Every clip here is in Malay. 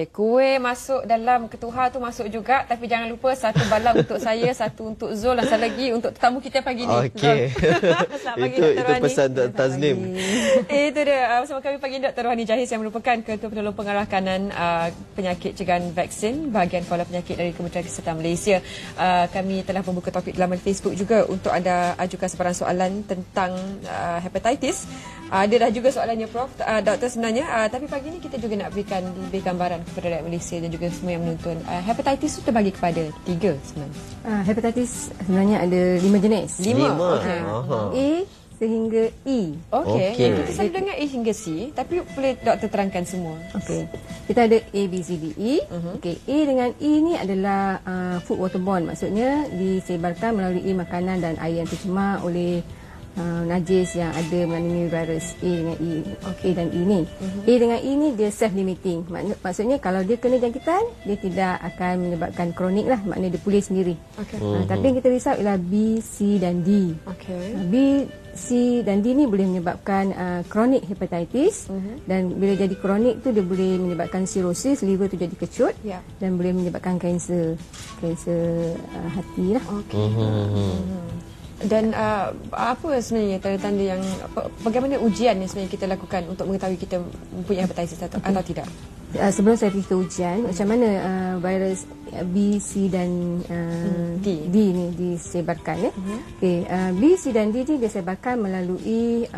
Kuih masuk dalam ketuhar tu masuk juga, tapi jangan lupa satu balang untuk saya, satu untuk Zul dan satu lagi untuk tetamu kita pagi ni. Okey. Itu pesan Dr. Tazlim. Itu dia bersama kami pagi Dr. Rohani Jahis yang merupakan Ketua Penolong Pengarah Kanan Penyakit Cegahan Vaksin bahagian Kepala Penyakit dari Kementerian Kesihatan Malaysia. Kami telah membuka topik dalam Facebook juga untuk anda ajukan sebarang soalan tentang hepatitis. Ada dah juga soalannya Prof. Doktor sebenarnya, tapi pagi ni kita juga nak berikan lebih gambaran kepada rakyat Malaysia dan juga semua yang menonton. Hepatitis itu terbagi kepada 3 sebenarnya. Hepatitis sebenarnya ada 5 jenis. 5. Okay. A sehingga E. Okey. Kita selalu dengar A hingga C, tapi boleh doktor terangkan semua. Okey. Kita ada A, B, C, D, E. Okey, A dengan E ni adalah food waterborne, maksudnya disebarkan melalui makanan dan air yang tercemar oleh najis yang ada mengandungi virus A dengan E. A dan E ni. A dengan E ni dia self-limiting. Maksudnya kalau dia kena jangkitan, dia tidak akan menyebabkan kronik lah. Maknanya dia pulih sendiri. Tapi yang kita risau ialah B, C dan D. B, C dan D ni boleh menyebabkan chronic hepatitis. Dan bila jadi kronik tu dia boleh menyebabkan cirrhosis, liver tu jadi kecut. Dan boleh menyebabkan kanser hati lah. Dan apa sebenarnya tanda-tanda yang bagaimana ujian yang sebenarnya kita lakukan untuk mengetahui kita mempunyai hepatitis atau tidak? Sebelum saya pergi ke ujian, macam mana virus B, C dan D ni disebarkan ya? B, C dan D ni disebarkan melalui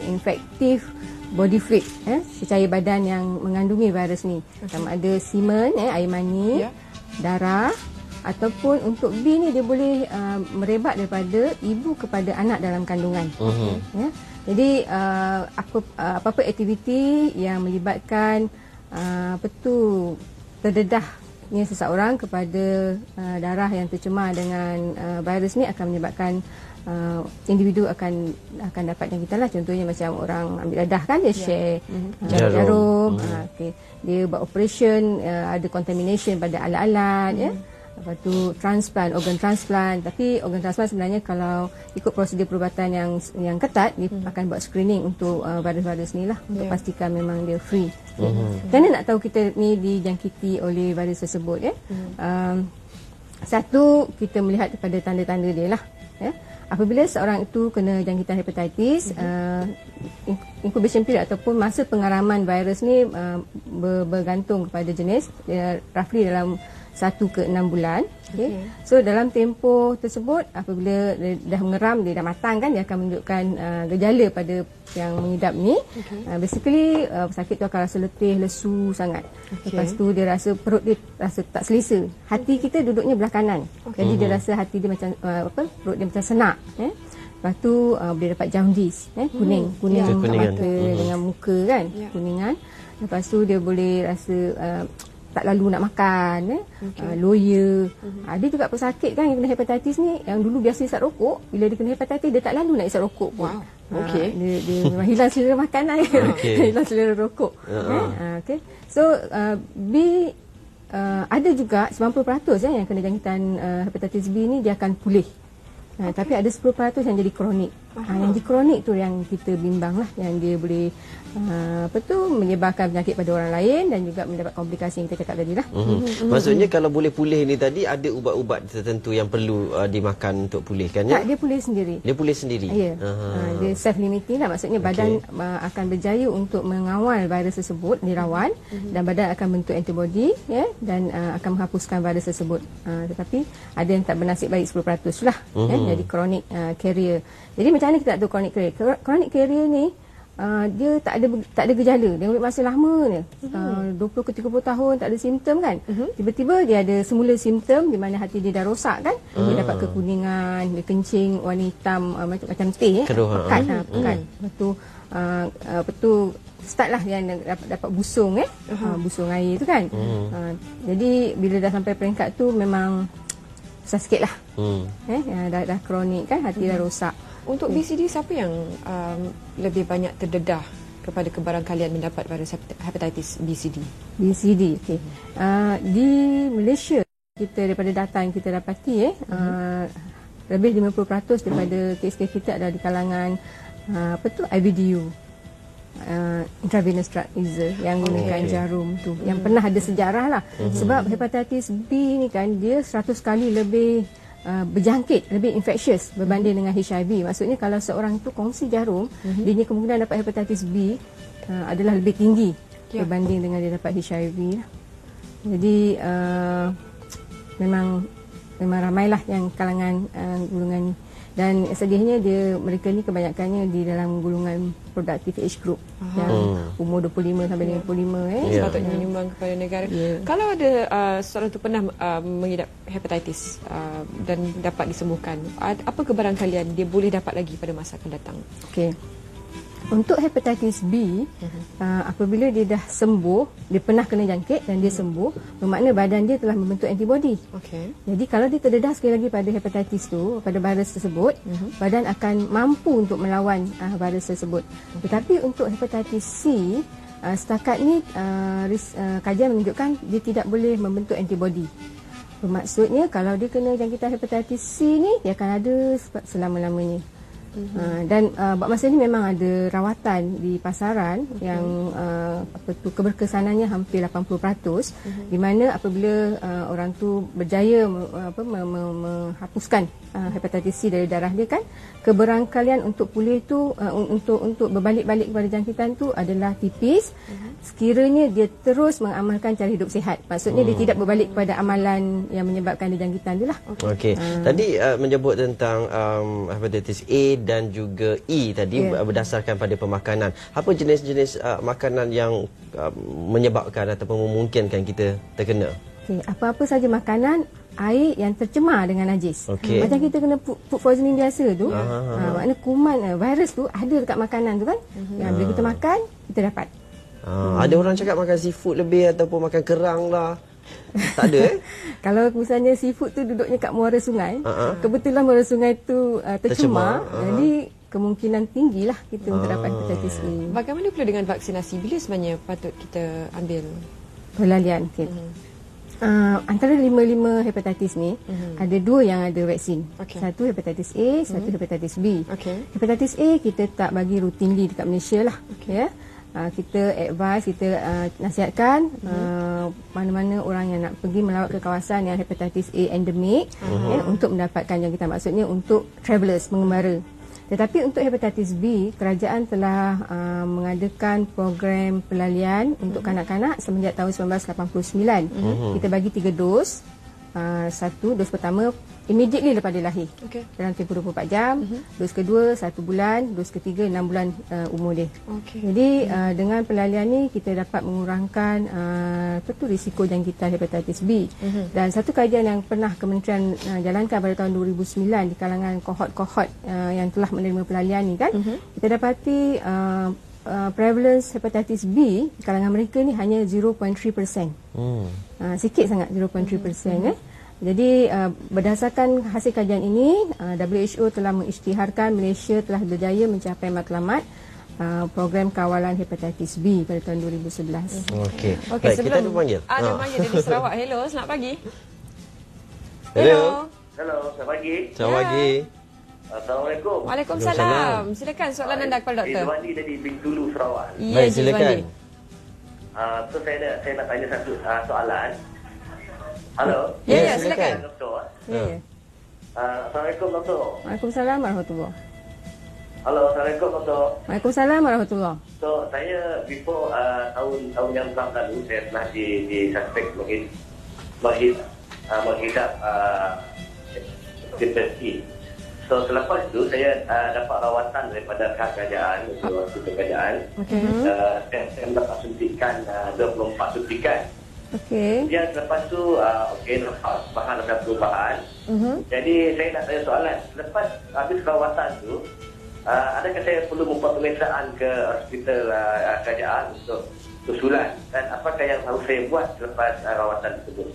infective body fluid, cecair badan yang mengandungi virus ni. Sama ada semen, air mani, darah. Ataupun untuk B ni dia boleh merebak daripada ibu kepada anak dalam kandungan. Ya. Jadi apa-apa aktiviti yang melibatkan terdedahnya seseorang kepada darah yang tercemar dengan virus ni akan menyebabkan individu akan dapat jangkitan lah. Contohnya macam orang ambil dadah kan, dia share jarum. Dia buat operation, ada contamination pada alat-alat ya. Lepas tu organ transplant. Tapi organ transplant sebenarnya kalau ikut prosedur perubatan yang ketat, dia akan buat screening untuk virus-virus ni lah, untuk pastikan memang dia free. Kerana nak tahu kita ni dijangkiti oleh virus tersebut ya. Satu, kita melihat kepada tanda-tanda dia lah ya. Apabila seorang itu kena jangkitan hepatitis, incubation period ataupun masa pengaraman virus ni bergantung kepada jenis, roughly dalam 1 ke 6 bulan. So dalam tempoh tersebut, apabila dia dah mengeram, dia dah matang kan, dia akan menunjukkan gejala pada yang mengidap ni. Basically sakit tu akan rasa letih, lesu sangat. Lepas tu dia rasa perut dia rasa tak selesa. Hati kita duduknya belah kanan. Jadi dia rasa hati dia macam perut dia macam senak. Lepas tu boleh dapat jaundice, kuning mata dengan muka kan, kuningan. Lepas tu dia boleh rasa tak lalu nak makan, loya. Dia juga pesakit kan yang kena hepatitis ni, yang dulu biasa isap rokok, bila dia kena hepatitis dia tak lalu nak isap rokok pun. Dia memang hilang selera makanan, hilang selera rokok. So B ada juga 90% yang kena jangkitan hepatitis B ni dia akan pulih. Tapi ada 10% yang jadi kronik. Yang jadi kronik tu yang kita bimbang lah, yang dia boleh menyebarkan penyakit pada orang lain dan juga mendapat komplikasi yang kita cakap tadi lah. Maksudnya kalau boleh pulih ni tadi, ada ubat-ubat tertentu yang perlu dimakan untuk pulihkan ya? Tak, dia pulih sendiri. Dia pulih sendiri? Ya. Dia self-limiting lah, maksudnya badan akan berjaya untuk mengawal virus tersebut, dilawan, dan badan akan bentuk antibody ya, dan akan menghapuskan virus tersebut. Tetapi ada yang tak bernasib baik 10% lah, jadi chronic carrier. Jadi macam mana kita nak tahu chronic carrier? Chronic carrier ni dia tak ada gejala, dia ambil masa lama ni, 20 ke 30 tahun tak ada simptom kan. Tiba-tiba dia ada semula simptom di mana hati dia dah rosak kan. Dia dapat kekuningan, dia kencing warna hitam macam teh pekat. Lepas tu start lah yang dapat busung busung air tu kan. Jadi bila dah sampai peringkat tu memang susah sikit lah. Dah kronik kan, hati dah rosak. Untuk BCD, siapa yang lebih banyak terdedah kepada kebarangkalian mendapat virus hepatitis BCD? BCD, okey. Di Malaysia, kita daripada data yang kita dapati, lebih 50% daripada kes-kes kita adalah di kalangan IVDU. intravenous drug user yang gunakan jarum tu, yang pernah ada sejarah lah. Sebab hepatitis B ni kan dia 100 kali lebih berjangkit, lebih infectious berbanding dengan HIV. Maksudnya kalau seorang tu kongsi jarum, dia punya kemungkinan dapat hepatitis B adalah lebih tinggi berbanding dengan dia dapat HIV lah. Jadi memang ramailah yang kalangan golongan ni. Dan sedihnya mereka ni kebanyakannya di dalam golongan productive age group yang umur 25 sampai 55 sepatutnya menyumbang kepada negara. Kalau ada seorang tu pernah mengidap hepatitis dan dapat disembuhkan, apa kebarangkalian dia boleh dapat lagi pada masa akan datang? Okey. Untuk hepatitis B, apabila dia dah sembuh, dia pernah kena jangkit dan dia sembuh, bermakna badan dia telah membentuk antibodi. Okey. Jadi kalau dia terdedah sekali lagi pada hepatitis tu, pada virus tersebut, badan akan mampu untuk melawan virus tersebut. Tetapi untuk hepatitis C, setakat ni kajian menunjukkan dia tidak boleh membentuk antibodi. Bermaksudnya kalau dia kena jangkitan hepatitis C ni, dia akan ada selama-lamanya. Dan buat masa ni memang ada rawatan di pasaran yang keberkesanannya hampir 80%, di mana apabila orang tu berjaya menghapuskan hepatitis C dari darah dia kan, keberangkalian untuk pulih tu untuk berbalik-balik kepada jangkitan tu adalah tipis sekiranya dia terus mengamalkan cara hidup sihat. Maksudnya dia tidak berbalik kepada amalan yang menyebabkan dia jangkitan dia lah. Okey. Tadi menyebut tentang hepatitis A dan juga E tadi berdasarkan pada pemakanan. Apa jenis-jenis makanan yang menyebabkan ataupun memungkinkan kita terkena? Okey, apa-apa saja makanan, air yang tercemar dengan najis. Macam kita kena food poisoning biasa tu, maknanya kuman virus tu ada dekat makanan tu kan. Yang bila kita makan, kita dapat. Ada orang cakap makan seafood lebih ataupun makan kerang lah. Tak ada Kalau misalnya seafood tu duduknya kat muara sungai, kebetulan muara sungai tu tercemar, jadi kemungkinan tinggilah kita untuk dapat hepatitis A. Bagaimana pula dengan vaksinasi? Bila sebenarnya patut kita ambil pelalian? Antara 5 hepatitis ni, ada 2 yang ada vaksin. Satu hepatitis A, satu hepatitis B. Hepatitis A kita tak bagi routinely dekat Malaysia lah. Kita advise, kita nasihatkan mana-mana orang yang nak pergi melawat ke kawasan yang hepatitis A endemik untuk mendapatkan jangkitan, maksudnya untuk travellers, mengembara. Tetapi untuk hepatitis B, kerajaan telah mengadakan program pelalian untuk kanak-kanak semenjak tahun 1989. Kita bagi 3 dos. Satu dos pertama immediately lepas dia lahir, dalam tempoh 24 jam. Dos kedua 1 bulan, dos ketiga 6 bulan umur dia. Jadi dengan pelalian ni kita dapat mengurangkan risiko jangkitan hepatitis B. Dan satu kajian yang pernah Kementerian jalankan pada tahun 2009 di kalangan kohort-kohort yang telah menerima pelalian ni kan, kita dapati prevalence hepatitis B di kalangan mereka ni hanya 0.3%. Sikit sangat, 0.3%. Jadi berdasarkan hasil kajian ini, WHO telah mengisytiharkan Malaysia telah berjaya mencapai matlamat program kawalan hepatitis B pada tahun 2011. Okey. Baik, kita ada panggil. Ada panggil dari Sarawak. Hello, selamat pagi. Hello. Hello, selamat pagi. Selamat pagi. Assalamualaikum. Waalaikumsalam. Silakan soalan anda kepada doktor. Izwandi dari Bintulu, Sarawak. Baik, silakan. So saya nak tanya satu soalan. Halo. Ya, silakan. Doktor. Assalamualaikum doktor. Waalaikumsalam warahmatullahi. Halo, assalamualaikum doktor. Waalaikumsalam warahmatullahi. So saya before tahun yang lalu saya pernah disuspek menghidap depresi. So selepas itu saya dapat rawatan daripada pihak kerajaan, hospital kerajaan. Saya mendapat suntikan 24 suntikan. Kemudian selepas tu lepas bahan ada perubahan. Jadi saya nak tanya soalan, selepas habis rawatan tu, adakah saya perlu membuat pemeriksaan ke hospital kerajaan untuk usulan, dan apakah yang harus saya buat selepas rawatan tersebut?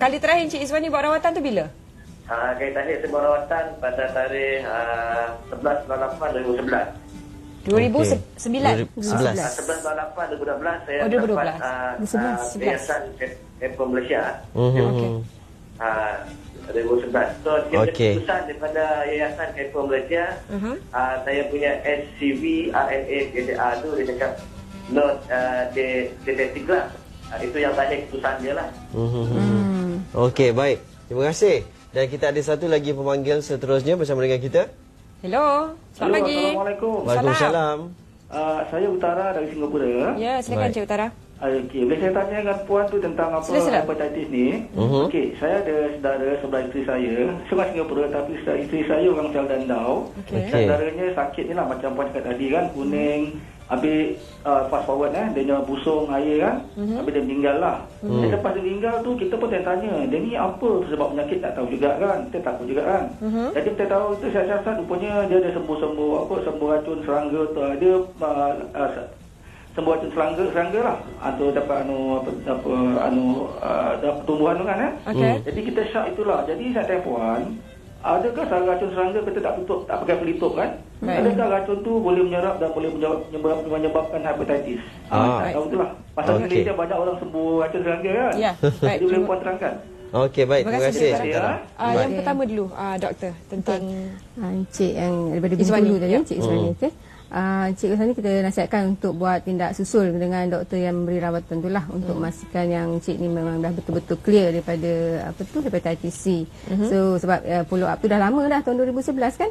Kali terakhir Encik Izwani buat rawatan tu bila? Kali terakhir saya buat rawatan pada tarikh 11/8/2011. 2009. 11/8/2012 saya dapat Yayasan Tempoh Malaysia. 2011. So, dia keputusan daripada Yayasan Hyper Malaysia. Saya punya SCV RNA PDA tu dia cakap not detetiglah. Itu yang tanya keputusan dia lah. Okey, baik. Terima kasih. Dan kita ada satu lagi pemanggil seterusnya bersama dengan kita. Hello. Selamat pagi. Assalamualaikum. Waalaikumsalam. Saya Utara dari Singapura. Ya, silakan Cik Utara. Okey, boleh saya tanya dengan puan tu tentang apa hepatitis ni? Okey, saya ada saudara sebelah isteri saya, seorang Singapura tapi isteri saya orang Sel Dandau. Saudaranya sakit ni lah macam puan cakap tadi kan, kuning. Habis fast forward dia busung air kan. Habis dia meninggal lah. Dan lepas dia meninggal tu kita pun tanya, dia ni apa sebab penyakit tak tahu juga kan. Kita takut juga kan. Jadi kita tahu itu siasat rupanya dia ada sembuh racun serangga tu. Dia sembuh racun serangga lah. Atau dapat dapat tumbuhan tu kan Jadi kita syak itulah. Jadi saya tanya puan, adakah racun serangga kita tak pakai pelitup kan? Adakah racun tu boleh menyerap dan boleh menyebabkan hepatitis? Tak tahu itulah. Pasal Malaysia banyak orang sembuh racun serangga kan? Ya. Jadi boleh puan terangkan. Okey, baik. Terima kasih. Yang pertama dulu, doktor, tentang Encik yang daripada Bintulu tadi, Encik Iswani. Encik Iswani kita nasihatkan untuk buat tindak susul dengan doktor yang memberi rawatan itulah untuk memastikan yang encik ni memang dah betul-betul clear daripada hepatitis C. So sebab follow up tu dah lama dah tahun 2011 kan.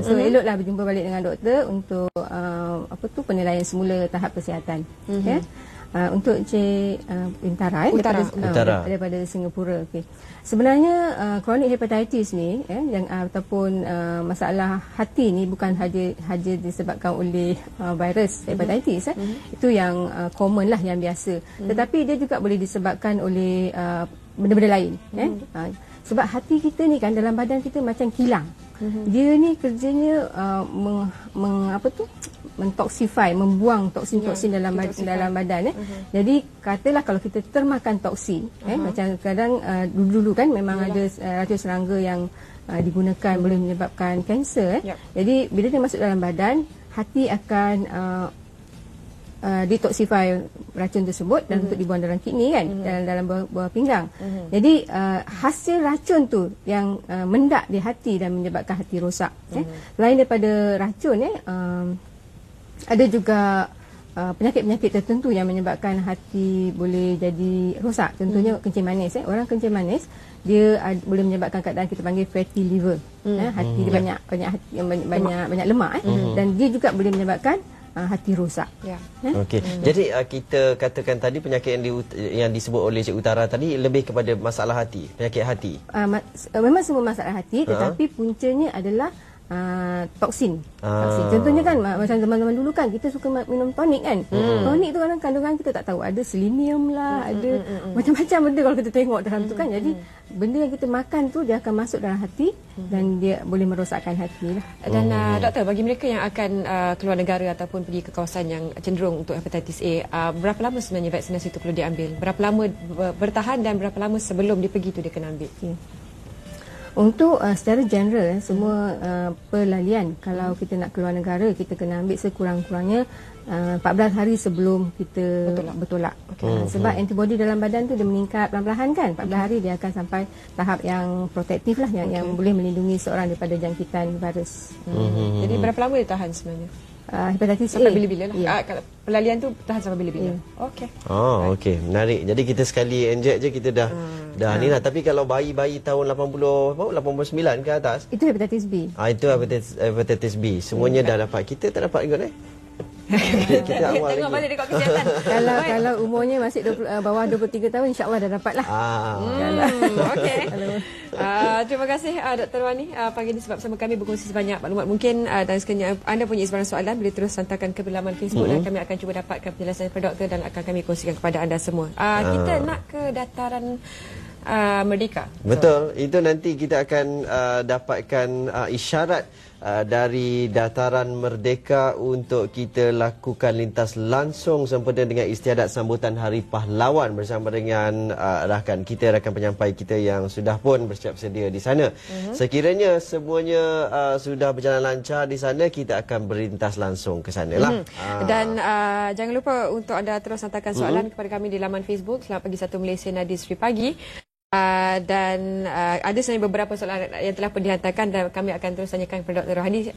So eloklah berjumpa balik dengan doktor untuk penilaian semula tahap kesihatan. Untuk Encik Intara daripada Singapura. Okay. Sebenarnya chronic hepatitis ni yang ataupun masalah hati ni bukan haja disebabkan oleh virus hepatitis. Itu yang common lah, yang biasa. Tetapi dia juga boleh disebabkan oleh benda-benda lain. Sebab hati kita ni kan dalam badan kita macam kilang. Dia ni kerjanya mentoksify, membuang toksin-toksin dalam badan. Jadi katalah kalau kita termakan toksin, macam kadang dulu kan memang ada racun serangga yang digunakan boleh menyebabkan kanser. Jadi bila dia masuk dalam badan, hati akan detoksify racun tersebut dan untuk dibuang dalam kidney kan, dalam buah pinggang. Jadi hasil racun tu yang mendak di hati dan menyebabkan hati rosak. Selain daripada racun ada juga penyakit-penyakit tertentu yang menyebabkan hati boleh jadi rosak. Contohnya kencing manis. Orang kencing manis dia boleh menyebabkan keadaan kita panggil fatty liver. Hati dia banyak lemak dan dia juga boleh menyebabkan hati rosak. Okey. Jadi kita katakan tadi penyakit yang disebut oleh Cik Utara tadi lebih kepada masalah hati, penyakit hati. Memang semua masalah hati, tetapi puncanya adalah toksin. Contohnya kan macam zaman-zaman dulu kan kita suka minum tonik kan. Tonik tu kadang kandungan kita tak tahu, ada selenium lah, ada macam-macam benda kalau kita tengok dalam tu kan. Jadi benda yang kita makan tu dia akan masuk dalam hati dan dia boleh merosakkan hati lah. Dan doktor, bagi mereka yang akan keluar negara ataupun pergi ke kawasan yang cenderung untuk hepatitis A, berapa lama sebenarnya vaksinasi itu perlu diambil? Berapa lama bertahan dan berapa lama sebelum dia pergi tu dia kena ambil? Untuk secara general semua pelalian kalau kita nak keluar negara kita kena ambil sekurang-kurangnya 14 hari sebelum kita bertolak. Sebab antibody dalam badan tu dia meningkat perlahan-lahan kan. 14 hari dia akan sampai tahap yang protektif lah, yang boleh melindungi seorang daripada jangkitan virus. Jadi berapa lama dia tahan sebenarnya? Hepatitis sampai bila-bila lah. Kalau pelalian tu tahan sampai bila-bila. Okey. Okey, menarik. Jadi kita sekali inject je kita dah ni lah. Tapi kalau bayi-bayi tahun 89 ke atas, itu hepatitis B. Itu hepatitis B. Semuanya dah dapat. Kita tak dapat kot kita awal tengok balik dekat kesihatan. Kalau umurnya masih bawah 23 tahun, insya-Allah dah dapat lah. Okey. Terima kasih Dr. Wani pagi ini sebab bersama kami berkongsi sebanyak maklumat. Mungkin dan sekiranya anda punya sebarang soalan boleh terus hantarkan ke laman Facebook dan kami akan cuba dapatkan penjelasan daripada doktor dan akan kami kongsikan kepada anda semua. Kita nak ke dataran Merdeka. Betul. Itu nanti kita akan dapatkan isyarat dari dataran Merdeka untuk kita lakukan lintas langsung sempena dengan istiadat sambutan Hari Pahlawan bersama dengan rakan penyampai kita yang sudah pun bersiap sedia di sana. Sekiranya semuanya sudah berjalan lancar di sana, kita akan berlintas langsung ke sana lah. Dan jangan lupa untuk anda terus hantarkan soalan kepada kami di laman Facebook. Selamat Pagi Satu Malaysia Nadi Sri Pagi. Dan ada sebenarnya beberapa soalan yang telah pun dihantarkan dan kami akan terus tanyakan kepada Dr. Rohani.